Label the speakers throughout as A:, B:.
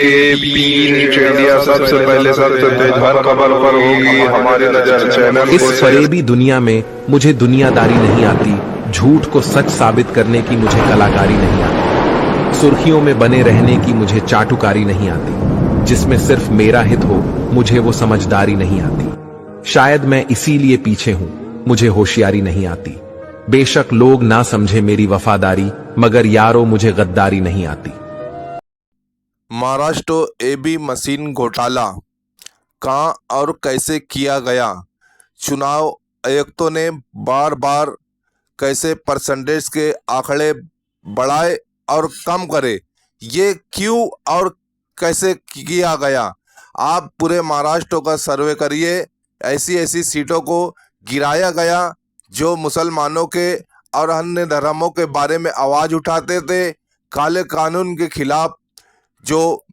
A: पीर चढ़िया सबसे पहले सबसे तेज हर खबर पर होगी हमारी नजर चैनल
B: इस फरेबी दुनिया में मुझे दुनियादारी नहीं आती, झूठ को सच साबित करने की मुझे कलाकारी नहीं आती, सुर्खियों में बने रहने की मुझे चाटुकारी नहीं आती, जिसमें सिर्फ मेरा हित हो मुझे वो समझदारी नहीं आती। शायद मैं इसीलिए पीछे हूं, मुझे होशियारी नहीं आती। बेशक लोग ना समझे मेरी वफादारी, मगर यारो मुझे गद्दारी नहीं आती।
C: महाराष्ट्र एबी मशीन घोटाला कहां और कैसे किया गया? चुनाव आयुक्तों ने बार बार कैसे परसेंटेज के आंकड़े बढ़ाए और कम करे, ये क्यों और कैसे किया गया? आप पूरे महाराष्ट्र का सर्वे करिए। ऐसी ऐसी सीटों को गिराया गया जो मुसलमानों के और अन्य धर्मों के बारे में आवाज उठाते थे, काले कानून के खिलाफ जो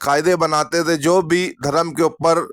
C: कायदे बनाते थे, जो भी धर्म के ऊपर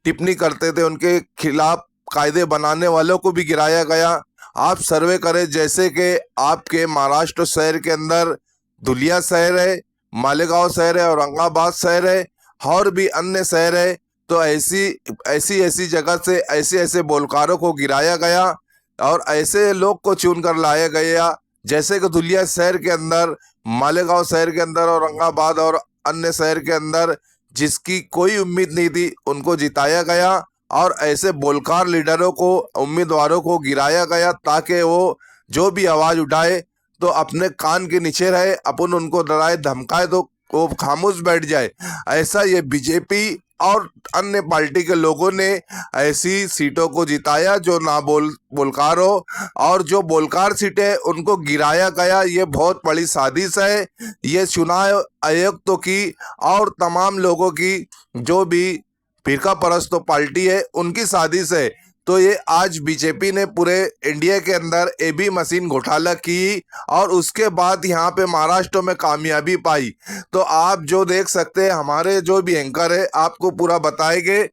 C: टिप्पणी करते थे उनके खिलाफ कायदे बनाने वालों को भी गिराया गया। आप सर्वे करें, जैसे कि आपके महाराष्ट्र शहर के अंदर धुलिया शहर है, मालेगांव शहर है, औरंगाबाद शहर है और भी अन्य शहर है, तो ऐसी जगह से ऐसे ऐसे बोलकारों को गिराया गया और ऐसे लोग को चुन कर लाया गया, जैसे कि धुलिया शहर के अंदर, मालेगांव शहर के अंदर, औरंगाबाद और अन्य शहर के अंदर जिसकी कोई उम्मीद नहीं थी उनको जिताया गया और ऐसे बोलकार लीडरों को, उम्मीदवारों को गिराया गया ताकि वो जो भी आवाज उठाए तो अपने कान के नीचे रहे, अपन उनको डराए धमकाए तो वो खामोश बैठ जाए। ऐसा ये बीजेपी और अन्य पार्टी के लोगों ने ऐसी सीटों को जिताया जो ना बोलकार हो, और जो बोलकार सीटें उनको गिराया गया। ये बहुत बड़ी साजिश है, ये चुनाव आयुक्तों की और तमाम लोगों की, जो भी फिरका परस्त पार्टी है उनकी साजिश है। तो ये आज बीजेपी ने पूरे इंडिया के अंदर एबी मशीन घोटाला की और उसके बाद यहाँ पे महाराष्ट्र में कामयाबी पाई। तो आप जो देख सकते हैं, हमारे जो भी एंकर है आपको पूरा बताएंगे।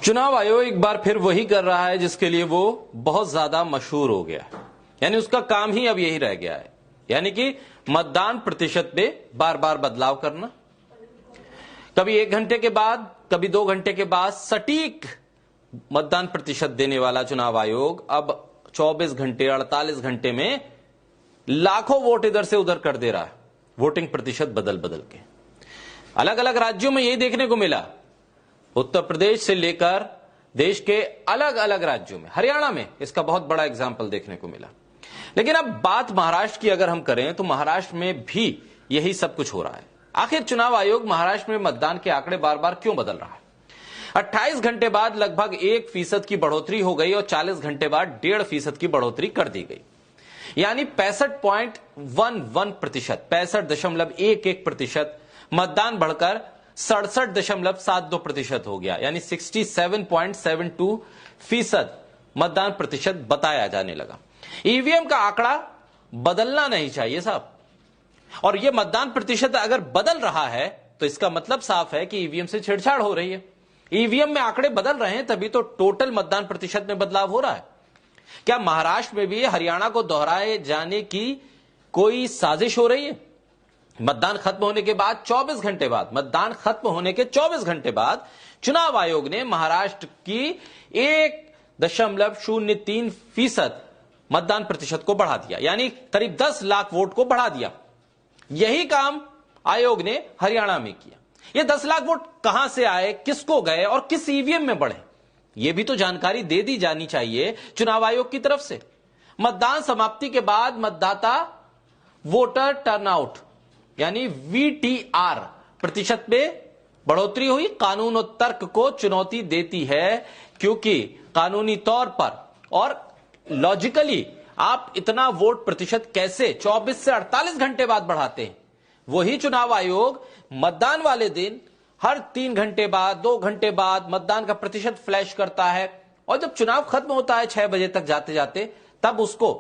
D: चुनाव आयोग एक बार फिर वही कर रहा है जिसके लिए वो बहुत ज्यादा मशहूर हो गया है, यानी उसका काम ही अब यही रह गया है, यानी कि मतदान प्रतिशत पे बार बार बदलाव करना। कभी 1 घंटे के बाद, कभी 2 घंटे के बाद सटीक मतदान प्रतिशत देने वाला चुनाव आयोग अब 24 घंटे 48 घंटे में लाखों वोट इधर से उधर कर दे रहा है, वोटिंग प्रतिशत बदल बदल के। अलग अलग राज्यों में यही देखने को मिला, उत्तर प्रदेश से लेकर देश के अलग अलग राज्यों में, हरियाणा में इसका बहुत बड़ा एग्जाम्पल देखने को मिला। लेकिन अब बात महाराष्ट्र की अगर हम करें तो महाराष्ट्र में भी यही सब कुछ हो रहा है। आखिर चुनाव आयोग महाराष्ट्र में मतदान के आंकड़े बार बार क्यों बदल रहा है? 28 घंटे बाद लगभग 1% की बढ़ोतरी हो गई और 40 घंटे बाद 1.5% की बढ़ोतरी कर दी गई, यानी 65.11%, 65.11% मतदान बढ़कर 67.72% हो गया, यानी 67.72% मतदान प्रतिशत बताया जाने लगा। ईवीएम का आंकड़ा बदलना नहीं चाहिए साहब, और यह मतदान प्रतिशत अगर बदल रहा है तो इसका मतलब साफ है कि ईवीएम से छेड़छाड़ हो रही है। ईवीएम में आंकड़े बदल रहे हैं तभी तो टोटल मतदान प्रतिशत में बदलाव हो रहा है। क्या महाराष्ट्र में भी हरियाणा को दोहराए जाने की कोई साजिश हो रही है? मतदान खत्म होने के बाद 24 घंटे बाद, मतदान खत्म होने के 24 घंटे बाद चुनाव आयोग ने महाराष्ट्र की 1.03% मतदान प्रतिशत को बढ़ा दिया, यानी करीब 10 लाख वोट को बढ़ा दिया। यही काम आयोग ने हरियाणा में किया। ये 10 लाख वोट कहां से आए, किसको गए और किस ईवीएम में बढ़े, यह भी तो जानकारी दे दी जानी चाहिए चुनाव आयोग की तरफ से। मतदान समाप्ति के बाद मतदाता वोटर टर्नआउट यानी वीटीआर प्रतिशत में बढ़ोतरी हुई, कानून और तर्क को चुनौती देती है, क्योंकि कानूनी तौर पर और लॉजिकली आप इतना वोट प्रतिशत कैसे 24 से 48 घंटे बाद बढ़ाते हैं? वही चुनाव आयोग मतदान वाले दिन हर 3 घंटे बाद, 2 घंटे बाद मतदान का प्रतिशत फ्लैश करता है, और जब चुनाव खत्म होता है 6 बजे तक जाते जाते, तब उसको